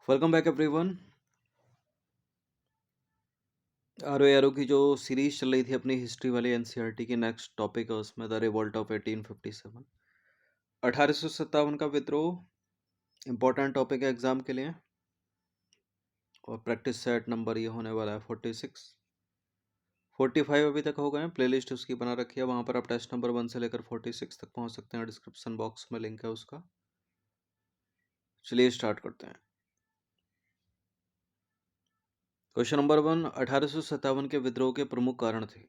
Welcome back everyone. R arrow की जो series चल रही थी अपनी हिस्ट्री वाली एनसीईआरटी की, नेक्स्ट टॉपिक है उसमें द रिवोल्ट ऑफ 1857। 1857 का विद्रोह इंपॉर्टेंट टॉपिक है एग्जाम के लिए। और प्रैक्टिस सेट नंबर ये होने वाला है 46। 45 अभी तक हो गए हैं, प्लेलिस्ट उसकी बना रखी है, वहां पर आप टेस्ट नंबर 1 से लेकर 46 तक पहुंच सकते हैं। डिस्क्रिप्शन बॉक्स में लिंक है उसका। चलिए स्टार्ट करते हैं। क्वेश्चन नंबर 1, 1857 के विद्रोह के प्रमुख कारण थे।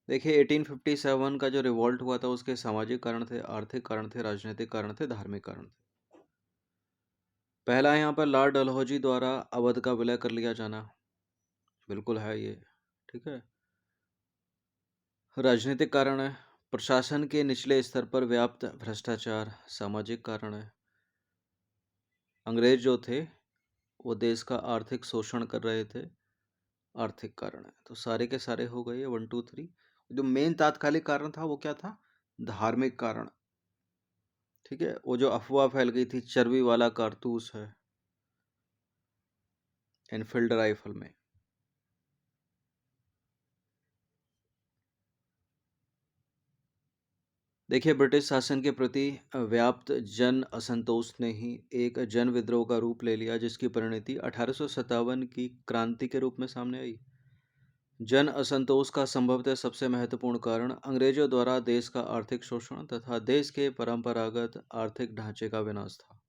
देखिए 1857 का जो रिवॉल्ट हुआ था उसके सामाजिक कारण थे, आर्थिक कारण थे, राजनीतिक कारण थे, धार्मिक कारण थे। पहला यहाँ पर लॉर्ड डलहौजी द्वारा अवध का विलय कर लिया जाना, बिल्कुल है ये, ठीक है। राजनीतिक कारण है, प्रशासन के निचले स्तर पर व्याप्त भ्रष्टाचार। सामाजिक कारण है, अंग्रेज जो थे वो देश का आर्थिक शोषण कर रहे थे। आर्थिक कारण है, तो सारे के सारे हो गए 1 2 3। जो मेन तात्कालिक कारण था वो क्या था? धार्मिक कारण। ठीक है, वो जो अफवाह फैल गई थी चर्बी वाला कारतूस है एनफील्ड राइफल में। देखिए ब्रिटिश शासन के प्रति व्याप्त जन असंतोष ने ही एक जन विद्रोह का रूप ले लिया, जिसकी परिणति 1857 की क्रांति के रूप में सामने आई। जन असंतोष का संभवतः सबसे महत्वपूर्ण कारण अंग्रेजों द्वारा देश का आर्थिक शोषण तथा देश के परंपरागत आर्थिक ढांचे का विनाश था,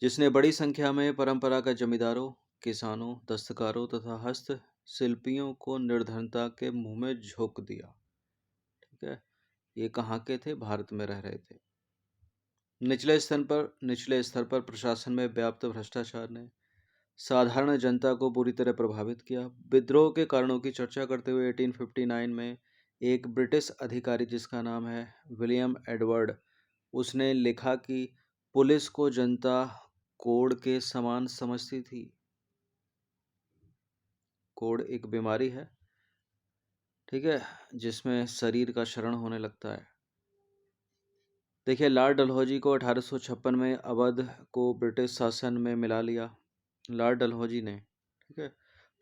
जिसने बड़ी संख्या में परंपरागत जमींदारों, किसानों, दस्तकारों तथा हस्तशिल्पियों को निर्धनता के मुंह में झोंक दिया। ठीक है, ये कहाँ के थे? भारत में रह रहे थे। निचले स्तर पर प्रशासन में व्याप्त भ्रष्टाचार ने साधारण जनता को बुरी तरह प्रभावित किया। विद्रोह के कारणों की चर्चा करते हुए 1859 में एक ब्रिटिश अधिकारी जिसका नाम है विलियम एडवर्ड, उसने लिखा कि पुलिस को जनता कोड़ के समान समझती थी। कोड़ एक बीमारी है, ठीक है, जिसमें शरीर का क्षरण होने लगता है। देखिए लॉर्ड डलहौजी को 1856 में अवध को ब्रिटिश शासन में मिला लिया। लॉर्ड डलहौजी ने, ठीक है,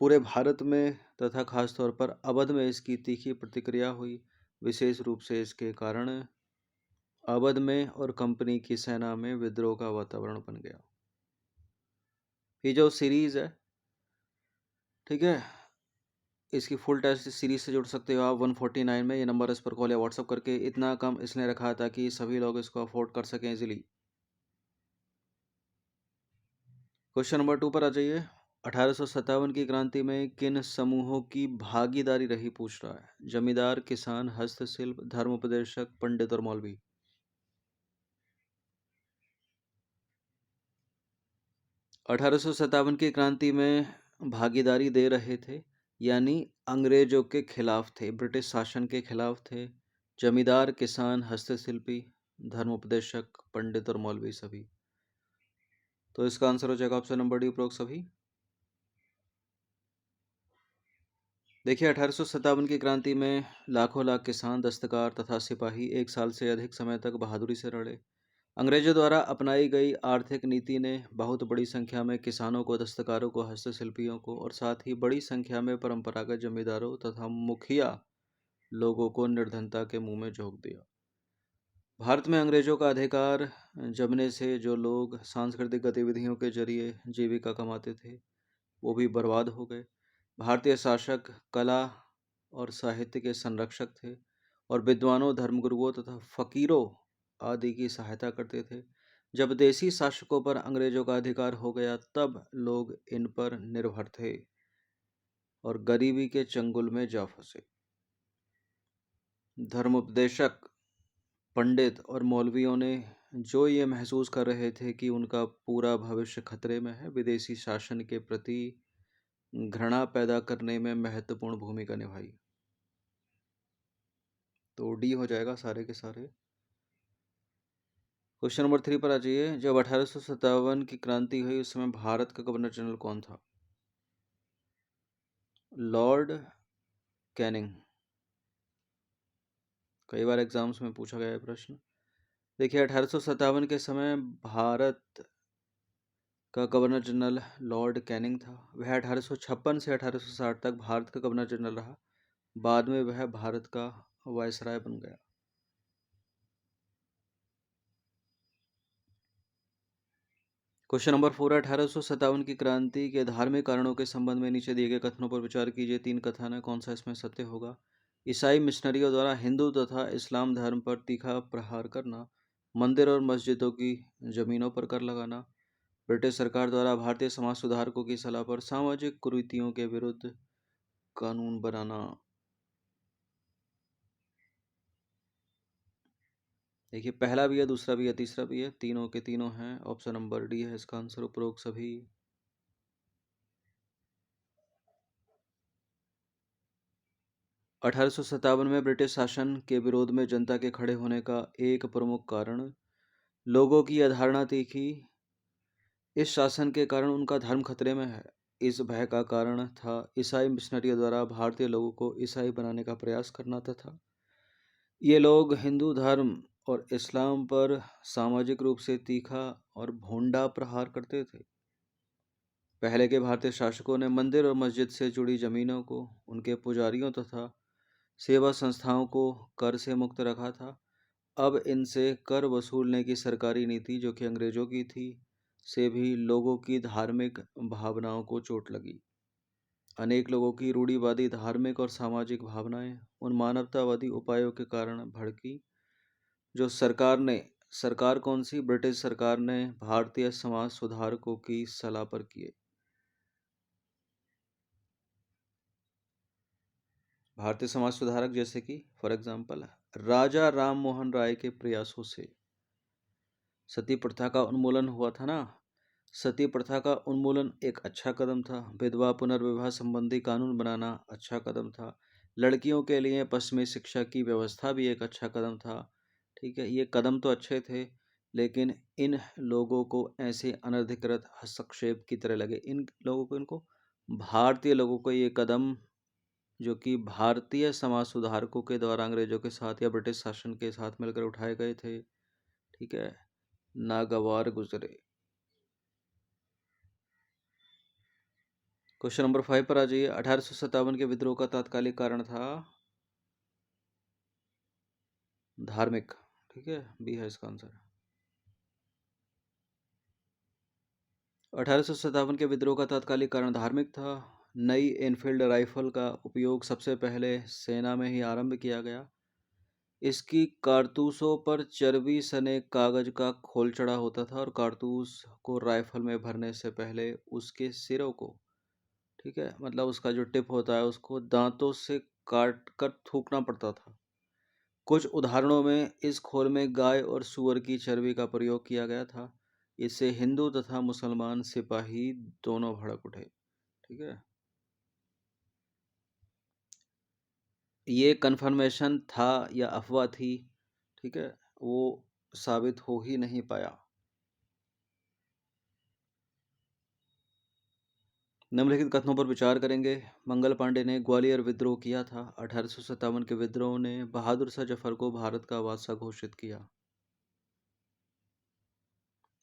पूरे भारत में तथा खासतौर पर अवध में इसकी तीखी प्रतिक्रिया हुई। विशेष रूप से इसके कारण अवध में और कंपनी की सेना में विद्रोह का वातावरण बन गया। ये जो सीरीज है, ठीक है, इसकी फुल टेस्ट सीरीज से जुड़ सकते हो आप 149 में। ये नंबर इस पर कॉल या व्हाट्सअप करके। इतना कम इसने रखा था कि सभी लोग इसको अफोर्ड कर सकें इजीली। क्वेश्चन नंबर 2 पर आ जाइए। 1857 की क्रांति में किन समूहों की भागीदारी रही, पूछ रहा है। जमींदार, किसान, हस्तशिल्प, धर्मोपदेशक, पंडित और मौलवी। 1857 की क्रांति में भागीदारी दे रहे थे, यानी अंग्रेजों के खिलाफ थे, ब्रिटिश शासन के खिलाफ थे। जमींदार, किसान, हस्तशिल्पी, धर्मोपदेशक, पंडित और मौलवी सभी। तो इसका आंसर हो जाएगा ऑप्शन नंबर डी, उपरोक्त सभी। देखिए 1857 की क्रांति में लाखों लाख किसान, दस्तकार तथा सिपाही एक साल से अधिक समय तक बहादुरी से लड़े। अंग्रेजों द्वारा अपनाई गई आर्थिक नीति ने बहुत बड़ी संख्या में किसानों को, दस्तकारों को, हस्तशिल्पियों को और साथ ही बड़ी संख्या में परंपरागत जमींदारों तथा मुखिया लोगों को निर्धनता के मुंह में झोंक दिया। भारत में अंग्रेजों का अधिकार जमने से जो लोग सांस्कृतिक गतिविधियों के जरिए जीविका कमाते थे वो भी बर्बाद हो गए। भारतीय शासक कला और साहित्य के संरक्षक थे और विद्वानों, धर्मगुरुओं तथा फकीरों आदि की सहायता करते थे। जब देसी शासकों पर अंग्रेजों का अधिकार हो गया तब लोग इन पर निर्भर थे और गरीबी के चंगुल में जा फंसे। धर्मोपदेशक, पंडित और मौलवियों ने जो ये महसूस कर रहे थे कि उनका पूरा भविष्य खतरे में है, विदेशी शासन के प्रति घृणा पैदा करने में महत्वपूर्ण भूमिका निभाई। तो डी हो जाएगा सारे के सारे। क्वेश्चन नंबर 3 पर आ जाइए। जब 1857 की क्रांति हुई उस समय भारत का गवर्नर जनरल कौन था? Lord Canning. कई बार एग्जाम्स में पूछा गया है प्रश्न। देखिए 1857 के समय भारत का गवर्नर जनरल लॉर्ड कैनिंग था। वह 1856 से 1860 तक भारत का गवर्नर जनरल रहा। बाद में वह भारत का वायसराय बन गया। क्वेश्चन नंबर 4, 1857 की क्रांति के धार्मिक कारणों के संबंध में नीचे दिए गए कथनों पर विचार कीजिए। 3 कथन है, कौन सा इसमें सत्य होगा? ईसाई मिशनरियों द्वारा हिंदू तथा इस्लाम धर्म पर तीखा प्रहार करना, मंदिर और मस्जिदों की जमीनों पर कर लगाना, ब्रिटिश सरकार द्वारा भारतीय समाज सुधारकों की सलाह पर सामाजिक कुरीतियों के विरुद्ध कानून बनाना। देखिए, पहला भी है, दूसरा भी है, तीसरा भी है, तीनों के तीनों हैं। ऑप्शन नंबर डी है इसका आंसर, उपरोक्त सभी। 1857 में ब्रिटिश शासन के विरोध में जनता के खड़े होने का एक प्रमुख कारण लोगों की यह धारणा थी कि इस शासन के कारण उनका धर्म खतरे में है। इस भय का कारण था ईसाई मिशनरियों द्वारा भारतीय लोगों को ईसाई बनाने का प्रयास करना था। ये लोग हिंदू धर्म और इस्लाम पर सामाजिक रूप से तीखा और भोंडा प्रहार करते थे। पहले के भारतीय शासकों ने मंदिर और मस्जिद से जुड़ी जमीनों को उनके पुजारियों तथा सेवा संस्थाओं को कर से मुक्त रखा था। अब इनसे कर वसूलने की सरकारी नीति, जो कि अंग्रेजों की थी, से भी लोगों की धार्मिक भावनाओं को चोट लगी। अनेक लोगों की रूढ़िवादी धार्मिक और सामाजिक भावनाएं उन मानवतावादी उपायों के कारण भड़की जो सरकार कौन सी? ब्रिटिश सरकार ने भारतीय समाज सुधारकों की सलाह पर किए। भारतीय समाज सुधारक जैसे कि फॉर एग्जाम्पल राजा राम मोहन राय के प्रयासों से सती प्रथा का उन्मूलन हुआ था ना। सती प्रथा का उन्मूलन एक अच्छा कदम था। विधवा पुनर्विवाह संबंधी कानून बनाना अच्छा कदम था। लड़कियों के लिए पश्चिमी शिक्षा की व्यवस्था भी एक अच्छा कदम था। ठीक है, ये कदम तो अच्छे थे, लेकिन इन लोगों को ऐसे अनधिकृत हस्तक्षेप की तरह लगे। इन लोगों को, इनको भारतीय लोगों को ये कदम, जो कि भारतीय समाज सुधारकों के द्वारा अंग्रेजों के साथ या ब्रिटिश शासन के साथ मिलकर उठाए गए थे, ठीक है, नागवार गुजरे। क्वेश्चन नंबर 5 पर आ जाइए। 1857 के विद्रोह का तात्कालिक कारण था धार्मिक। ठीक है, बी है इसका आंसर। 1857 के विद्रोह का तात्कालिक कारण धार्मिक था। नई एनफील्ड राइफल का उपयोग सबसे पहले सेना में ही आरंभ किया गया। इसकी कारतूसों पर चर्बी सने कागज का खोल चढ़ा होता था और कारतूस को राइफल में भरने से पहले उसके सिरों को, ठीक है, मतलब उसका जो टिप होता है उसको दांतों से काट कर थूकना पड़ता था। कुछ उदाहरणों में इस खोल में गाय और सूअर की चर्बी का प्रयोग किया गया था। इससे हिंदू तथा मुसलमान सिपाही दोनों भड़क उठे। ठीक है, ये कन्फर्मेशन था या अफवाह थी, ठीक है, वो साबित हो ही नहीं पाया। निम्नलिखित कथनों पर विचार करेंगे। मंगल पांडे ने ग्वालियर विद्रोह किया था। 1857 के विद्रोह ने बहादुर शाह जफर को भारत का बादशाह घोषित किया।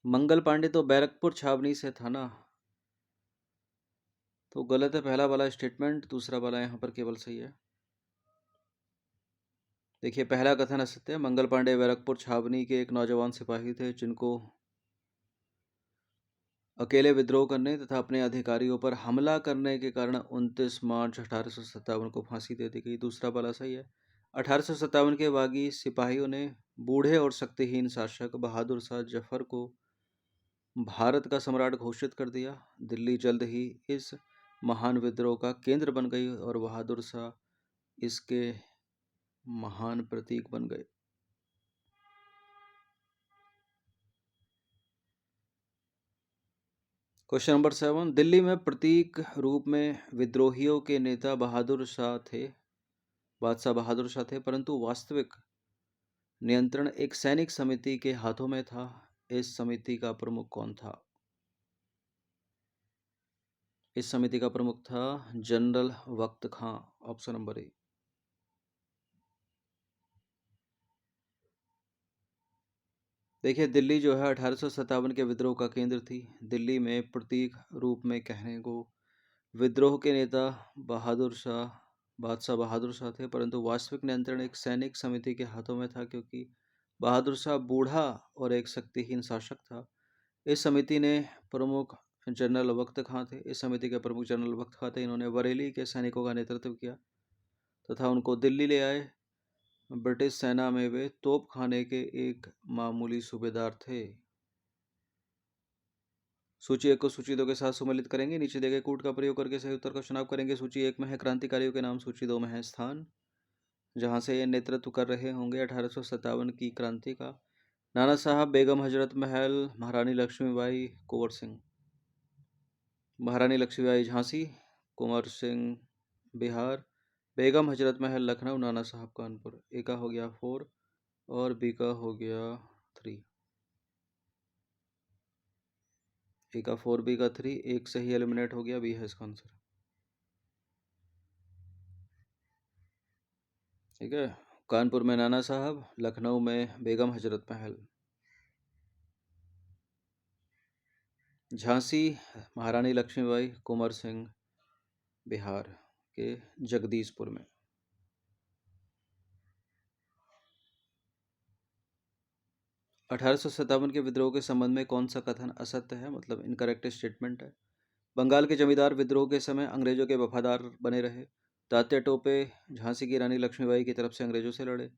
मंगल पांडे तो बैरकपुर छावनी से था ना, तो गलत है पहला वाला स्टेटमेंट, दूसरा वाला यहाँ पर केवल सही है। देखिए, पहला कथन असत्य है। मंगल पांडे बैरकपुर छावनी के एक नौजवान सिपाही थे जिनको अकेले विद्रोह करने तथा अपने अधिकारियों पर हमला करने के कारण 29 मार्च 1857 को फांसी दे दी गई। दूसरा वाला सही है। 1857 के बागी सिपाहियों ने बूढ़े और शक्तिहीन शासक बहादुर शाह जफर को भारत का सम्राट घोषित कर दिया। दिल्ली जल्द ही इस महान विद्रोह का केंद्र बन गई और बहादुर शाह इसके महान प्रतीक बन गए। क्वेश्चन नंबर 7, दिल्ली में प्रतीक रूप में विद्रोहियों के नेता बहादुर शाह थे, बादशाह बहादुर शाह थे, परंतु वास्तविक नियंत्रण एक सैनिक समिति के हाथों में था। इस समिति का प्रमुख कौन था? इस समिति का प्रमुख था जनरल वक्त खां। Option number A. देखिए, दिल्ली जो है 1857 के विद्रोह का केंद्र थी। दिल्ली में प्रतीक रूप में कहने को विद्रोह के नेता बहादुर शाह बादशाह बहादुर शाह थे, परंतु वास्तविक नियंत्रण एक सैनिक समिति के हाथों में था, क्योंकि बहादुर शाह बूढ़ा और एक शक्तिहीन शासक था। इस समिति ने प्रमुख जनरल वक्त खां थे। इस समिति के प्रमुख जनरल वक्त खां थे। इन्होंने बरेली के सैनिकों का नेतृत्व किया तथा उनको दिल्ली ले आए। ब्रिटिश सेना में वे तोप खाने के एक मामूली सूबेदार थे। सूची एक को सूची दो के साथ सम्मिलित करेंगे। नीचे दिए गए कूट का प्रयोग करके सही उत्तर का चुनाव करेंगे। सूची एक में है क्रांतिकारियों के नाम, सूची दो में है स्थान जहां से ये नेतृत्व कर रहे होंगे 1857 की क्रांति का। नाना साहब, बेगम हजरत महल, महारानी लक्ष्मीबाई, कुंवर सिंह। महारानी लक्ष्मीबाई झांसी, कुंवर सिंह बिहार, बेगम हजरत महल लखनऊ, नाना साहब कानपुर। ए का हो गया 4 और बी का हो गया 3। ए का 4, बी का 3, एक सही एलिमिनेट हो गया, बी है इसका आंसर। ठीक है, कानपुर में नाना साहब, लखनऊ में बेगम हजरत महल, झांसी महारानी लक्ष्मीबाई, कुंवर सिंह बिहार के जगदीशपुर में। 1857 के विद्रोह के संबंध में कौन सा कथन असत्य है, मतलब इनकरेक्ट स्टेटमेंट है। बंगाल के जमींदार विद्रोह के समय अंग्रेजों के वफादार बने रहे। तात्या टोपे झांसी की रानी लक्ष्मीबाई की तरफ से अंग्रेजों से लड़े।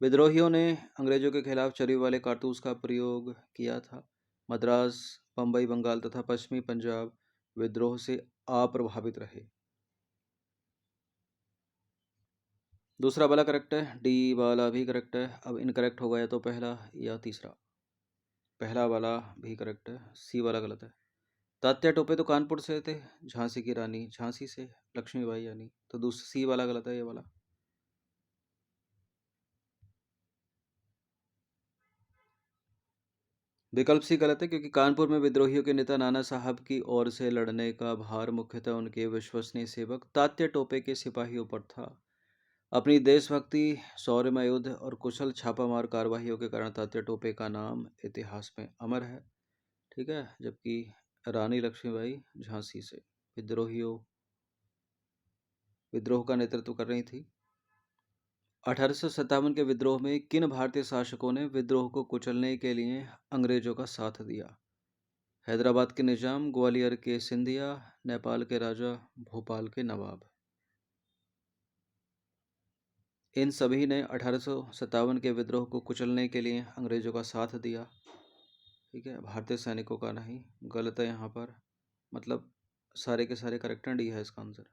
विद्रोहियों ने अंग्रेजों के खिलाफ चर्बी वाले कारतूस का प्रयोग किया था। मद्रास, बम्बई, बंगाल तथा पश्चिमी पंजाब विद्रोह से अप्रभावित रहे। दूसरा वाला करेक्ट है, डी वाला भी करेक्ट है। अब इनकरेक्ट होगा या तो पहला या तीसरा। पहला वाला भी करेक्ट है, सी वाला गलत है। तात्या टोपे तो कानपुर से थे, झांसी की रानी झांसी से, लक्ष्मीबाई यानी, तो दूसरा सी वाला गलत है, ये वाला। विकल्प सी गलत है, क्योंकि कानपुर में विद्रोहियों के नेता नाना साहब की ओर से लड़ने का भार मुख्यतः उनके विश्वसनीय सेवक तात्या टोपे के सिपाहियों पर था। अपनी देशभक्ति, शौर्यमय युद्ध और कुशल छापामार कार्रवाइयों के कारण तात्या टोपे का नाम इतिहास में अमर है। ठीक है, जबकि रानी लक्ष्मीबाई झांसी से विद्रोह का नेतृत्व कर रही थी। 1857 के विद्रोह में किन भारतीय शासकों ने विद्रोह को कुचलने के लिए अंग्रेजों का साथ दिया? हैदराबाद के निजाम, ग्वालियर के सिंधिया, नेपाल के राजा, भोपाल के नवाब। इन सभी ने 1857 के विद्रोह को कुचलने के लिए अंग्रेजों का साथ दिया। ठीक है, भारतीय सैनिकों का नहीं, गलत है यहाँ पर, मतलब सारे के सारे करेक्ट हैं, डी है इसका आंसर।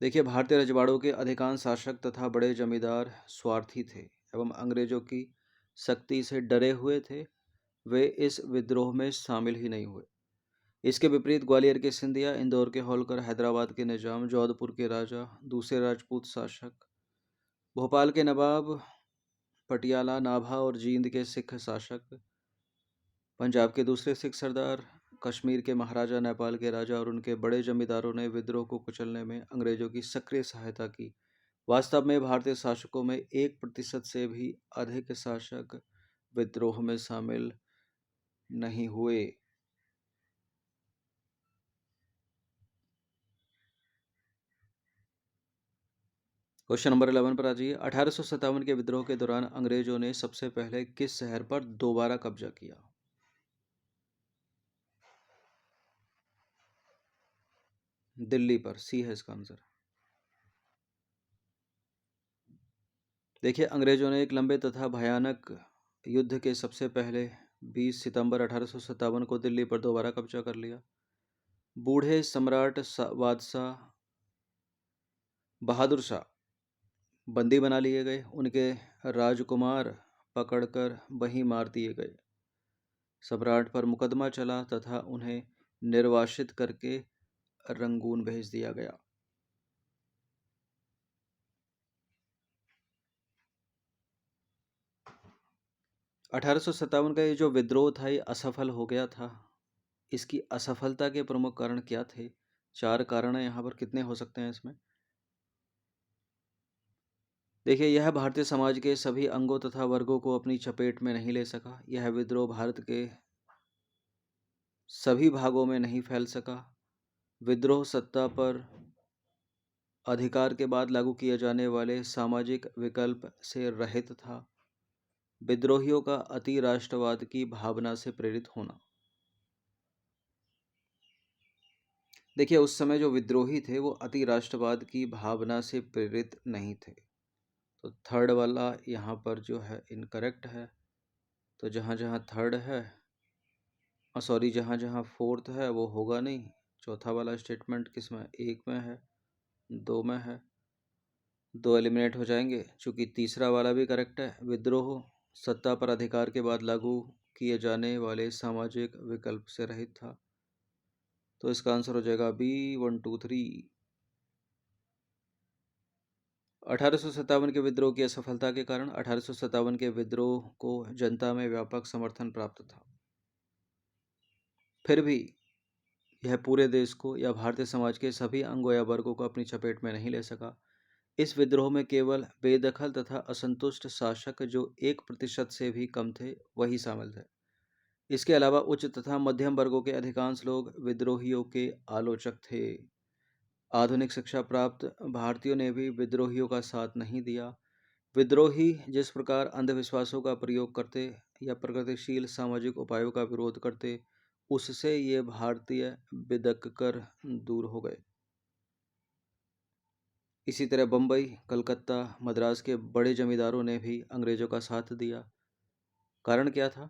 देखिए, भारतीय रजवाड़ों के अधिकांश शासक तथा बड़े जमींदार स्वार्थी थे एवं अंग्रेजों की सख्ती से डरे हुए थे। वे इस विद्रोह में शामिल ही नहीं हुए। इसके विपरीत ग्वालियर के सिंधिया, इंदौर के होलकर, हैदराबाद के निजाम, जोधपुर के राजा, दूसरे राजपूत शासक, भोपाल के नवाब, पटियाला, नाभा और जींद के सिख शासक, पंजाब के दूसरे सिख सरदार, कश्मीर के महाराजा, नेपाल के राजा और उनके बड़े जमींदारों ने विद्रोह को कुचलने में अंग्रेजों की सक्रिय सहायता की। वास्तव में भारतीय शासकों में 1% से भी अधिक शासक विद्रोह में शामिल नहीं हुए। क्वेश्चन नंबर 11 पर आ जाइए। 1857 के विद्रोह के दौरान अंग्रेजों ने सबसे पहले किस शहर पर दोबारा कब्जा किया? दिल्ली पर, सी है इसका आंसर। देखिए, अंग्रेजों ने एक लंबे तथा भयानक युद्ध के सबसे पहले 20 सितंबर 1857 को दिल्ली पर दोबारा कब्जा कर लिया। बूढ़े सम्राट बादशाह बहादुर शाह बंदी बना लिए गए। उनके राजकुमार पकड़कर वहीं मार दिए गए। सम्राट पर मुकदमा चला तथा उन्हें निर्वासित करके रंगून भेज दिया गया। 1857 का ये जो विद्रोह था, ये असफल हो गया था। इसकी असफलता के प्रमुख कारण क्या थे? 4 कारण है यहाँ पर, कितने हो सकते हैं इसमें? देखिए, यह भारतीय समाज के सभी अंगों तथा वर्गों को अपनी चपेट में नहीं ले सका। यह विद्रोह भारत के सभी भागों में नहीं फैल सका। विद्रोह सत्ता पर अधिकार के बाद लागू किए जाने वाले सामाजिक विकल्प से रहित था। विद्रोहियों का अति राष्ट्रवाद की भावना से प्रेरित होना। देखिए, उस समय जो विद्रोही थे वो अति राष्ट्रवाद की भावना से प्रेरित नहीं थे। तो थर्ड वाला यहाँ पर जो है इनकरेक्ट है। तो जहाँ जहाँ थर्ड है, सॉरी, जहाँ जहाँ फोर्थ है वो होगा नहीं। चौथा वाला स्टेटमेंट किस में, एक में है, दो में है, दो एलिमिनेट हो जाएंगे। चूंकि तीसरा वाला भी करेक्ट है, विद्रोह सत्ता पर अधिकार के बाद लागू किए जाने वाले सामाजिक विकल्प से रहित था। तो इसका आंसर हो जाएगा बी, 1 2 3। 1857 के विद्रोह की असफलता के कारण 1857 के विद्रोह को जनता में व्यापक समर्थन प्राप्त था। फिर भी यह पूरे देश को या भारतीय समाज के सभी अंगों या वर्गों को अपनी चपेट में नहीं ले सका। इस विद्रोह में केवल बेदखल तथा असंतुष्ट शासक जो 1% से भी कम थे वही शामिल थे। इसके अलावा उच्च तथा मध्यम वर्गों के अधिकांश लोग विद्रोहियों के आलोचक थे। आधुनिक शिक्षा प्राप्त भारतीयों ने भी विद्रोहियों का साथ नहीं दिया। विद्रोही जिस प्रकार अंधविश्वासों का प्रयोग करते या प्रगतिशील सामाजिक उपायों का विरोध करते, उससे ये भारतीय बिदक कर दूर हो गए। इसी तरह बम्बई, कलकत्ता, मद्रास के बड़े जमींदारों ने भी अंग्रेजों का साथ दिया। कारण क्या था?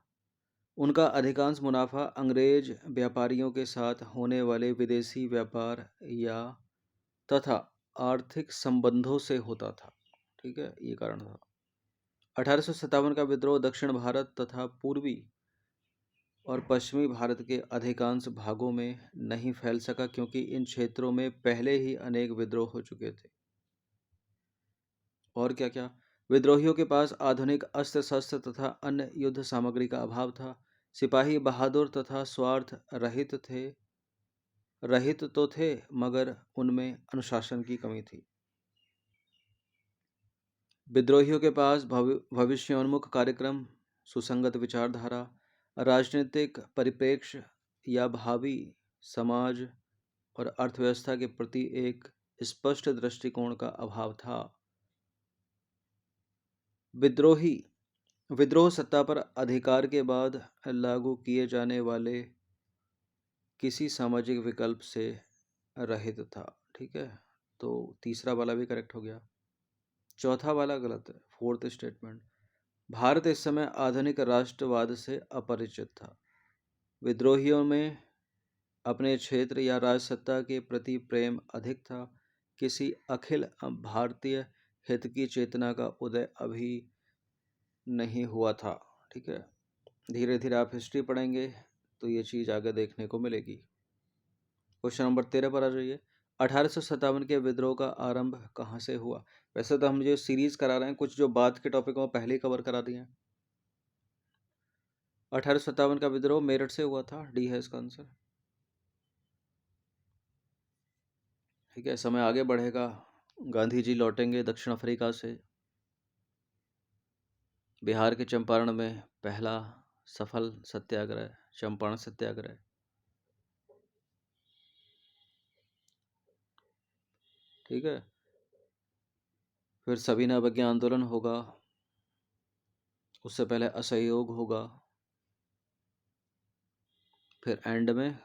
उनका अधिकांश मुनाफा अंग्रेज व्यापारियों के साथ होने वाले विदेशी व्यापार या तथा आर्थिक संबंधों से होता था। ठीक है, ये कारण था। 1857 का विद्रोह दक्षिण भारत तथा पूर्वी और पश्चिमी भारत के अधिकांश भागों में नहीं फैल सका क्योंकि इन क्षेत्रों में पहले ही अनेक विद्रोह हो चुके थे। और क्या क्या? विद्रोहियों के पास आधुनिक अस्त्र शस्त्र तथा अन्य युद्ध सामग्री का अभाव था। सिपाही बहादुर तथा स्वार्थ रहित तो थे, मगर उनमें अनुशासन की कमी थी। विद्रोहियों के पास भविष्योन्मुख कार्यक्रम, सुसंगत विचारधारा, राजनीतिक परिप्रेक्ष्य या भावी समाज और अर्थव्यवस्था के प्रति एक स्पष्ट दृष्टिकोण का अभाव था। विद्रोह सत्ता पर अधिकार के बाद लागू किए जाने वाले किसी सामाजिक विकल्प से रहित था। ठीक है, तो तीसरा वाला भी करेक्ट हो गया। चौथा वाला गलत है, फोर्थ स्टेटमेंट। भारत इस समय आधुनिक राष्ट्रवाद से अपरिचित था। विद्रोहियों में अपने क्षेत्र या राजसत्ता के प्रति प्रेम अधिक था। किसी अखिल भारतीय हित की चेतना का उदय अभी नहीं हुआ था। ठीक है, धीरे धीरे आप हिस्ट्री पढ़ेंगे तो ये चीज़ आगे देखने को मिलेगी। क्वेश्चन नंबर 13 पर आ जाइए। 1857 के विद्रोह का आरंभ कहाँ से हुआ? वैसे तो हम जो सीरीज करा रहे हैं, कुछ जो बात के टॉपिक को पहले ही कवर करा दिए हैं। 1857 का विद्रोह मेरठ से हुआ था, डी है इसका आंसर। ठीक है, समय आगे बढ़ेगा। गांधी जी लौटेंगे दक्षिण अफ्रीका से। बिहार के चंपारण में पहला सफल सत्याग्रह, चंपारण सत्याग्रह। ठीक है, फिर सविनय अवज्ञा आंदोलन होगा, उससे पहले असहयोग होगा, फिर एंड में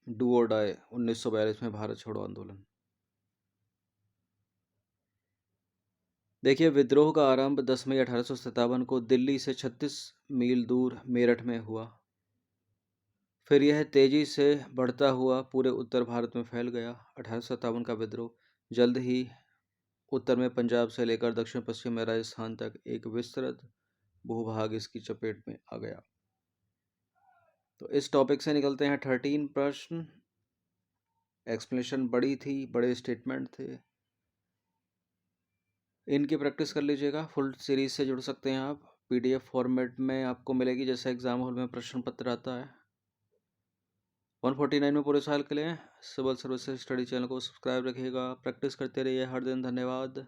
डू और डाई 1942 में भारत छोड़ो आंदोलन। देखिए, विद्रोह का आरंभ 10 मई 1857 को दिल्ली से 36 मील दूर मेरठ में हुआ। फिर यह तेजी से बढ़ता हुआ पूरे उत्तर भारत में फैल गया। 1857 का विद्रोह जल्द ही उत्तर में पंजाब से लेकर दक्षिण पश्चिम में राजस्थान तक एक विस्तृत भूभाग इसकी चपेट में आ गया। तो इस टॉपिक से निकलते हैं 13 प्रश्न। एक्सप्लेनेशन बड़ी थी, बड़े स्टेटमेंट थे, इनकी प्रैक्टिस कर लीजिएगा। फुल सीरीज से जुड़ सकते हैं आप, पीडीएफ फॉर्मेट में आपको मिलेगी जैसे एग्जाम हॉल में प्रश्न पत्र आता है। 149 में पूरे साल के लिए सिविल सर्विसेज स्टडी चैनल को सब्सक्राइब रखिएगा, प्रैक्टिस करते रहिए हर दिन। धन्यवाद।